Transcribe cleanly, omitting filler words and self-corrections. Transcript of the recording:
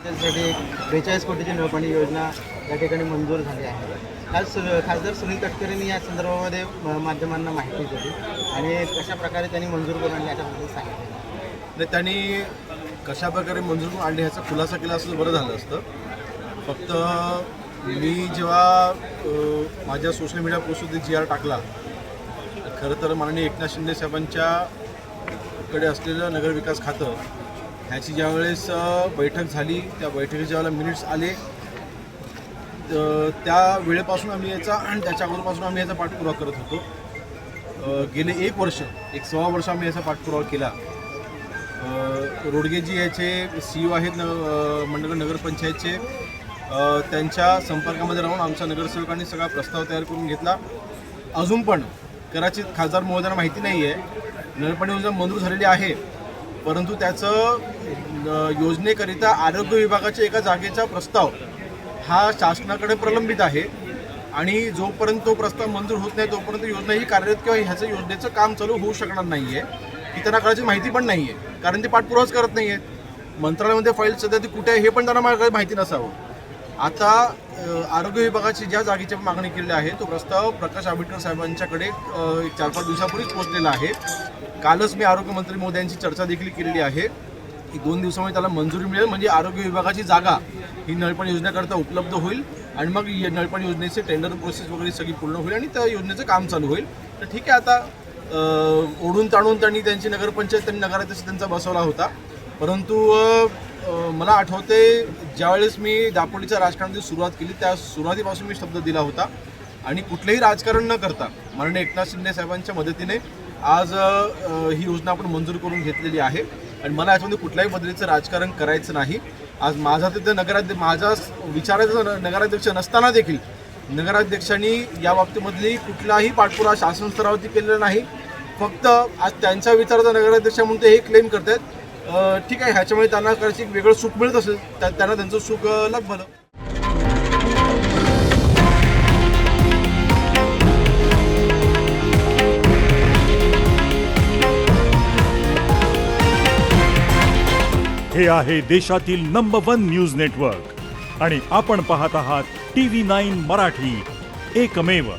पंचायतीसाठी 42 कोटीची नळपाणी योजना या ठिकाणी मंजूर झाली आहे. काल खासदार सुनील तटकरेंनी या संदर्भामध्ये माध्यमांना माहिती दिली आणि कशा प्रकारे त्यांनी मंजूर करून आणली याच्याबद्दल सांगितलं. नाही, त्यांनी कशाप्रकारे मंजूर करून आणली ह्याचा खुलासा केला असं बरं झालं असतं. फक्त मी जेव्हा माझ्या सोशल मीडिया पोस्टवरती GR टाकला, खरं तर माननीय एकनाथ शिंदे साहेबांच्याकडे असलेलं नगरविकास खातं ह्याची ज्यावेळेस बैठक झाली, त्या बैठकीच्या ज्यावेळेला मिनिट्स आले त्या वेळेपासून आम्ही याचा आणि त्याच्या अगोदरपासून आम्ही याचा पाठपुरावा करत होतो. गेले 1 वर्ष 1.25 वर्ष आम्ही याचा पाठपुरावा केला. रोडगेजी याचे CEO आहेत मंडळ नगरपंचायतचे, त्यांच्या संपर्कामध्ये राहून आमच्या नगरसेवकांनी सगळा प्रस्ताव तयार करून घेतला. अजून पण कदाचित खासदार महोदयांना माहिती नाही आहे, नळपाणी योजना मंजूर झालेली आहे, परंतु त्याचं योजनेकरिता आरोग्य विभागाच्या एका जागेचा प्रस्ताव हा शासनाकडे प्रलंबित आहे आणि जोपर्यंत तो प्रस्ताव मंजूर होत नाही तोपर्यंत योजना ही कार्यरत किंवा ह्याचं योजनेचं काम चालू होऊ शकणार नाही आहे. ही त्यांना कळायची माहिती पण नाही आहे, कारण ते पाठपुरावाच करत नाही आहेत. मंत्रालयामध्ये फाईल सध्या ती कुठे आहे हे पण त्यांना माझ्याकडे माहिती नसावं. आता आरोग्य विभागाची ज्या जागेची मागणी केलेली आहे तो प्रस्ताव प्रकाश आंबेडकर साहेबांच्याकडे 4-5 दिवसापूर्वीच पोहोचलेला आहे. कालच मी आरोग्यमंत्री महोदयांची चर्चा देखील केलेली आहे की 2 दिवसामध्ये त्याला मंजुरी मिळेल, म्हणजे आरोग्य विभागाची जागा ही नळपाणी योजनेकरता उपलब्ध होईल आणि मग नळपाणी योजनेचे टेंडर प्रोसेस वगैरे सगळी पूर्ण होईल आणि त्या योजनेचं काम चालू होईल. तर ठीक आहे, आता ओढून ताणून त्यांनी त्यांची नगरपंचायत त्यांनी नगराध्यक्ष त्यांचा बसवला होता, परंतु मला आठवते ज्यावेळेस मी दापोलीच्या राजकारणाची सुरुवात केली त्या सुरुवातीपासून मी शब्द दिला होता आणि कुठलंही राजकारण न करता माननीय एकनाथ शिंदे साहेबांच्या मदतीने आज ही योजना आपण मंजूर करून घेतलेली आहे आणि मला याच्यामध्ये कुठल्याही पद्धतीचं राजकारण करायचं नाही. आज माझा तिथं माझा विचाराचा नगराध्यक्ष नसताना देखील नगराध्यक्षांनी या बाबतीमधली कुठलाही पाठपुरावा शासन स्तरावरती केलेला नाही. फक्त आज त्यांच्या विचाराचा नगराध्यक्ष म्हणून ते हे क्लेम करत आहेत. ठीक आहे, ह्याच्यामुळे त्यांना कदाचित एक वेगळं सुख मिळत असेल, त्यांना त्यांचं सुख भलं. हे आहे देशातील नंबर 1 न्यूज नेटवर्क आणि आपण पाहत आहात TV9 मराठी, एकमेव.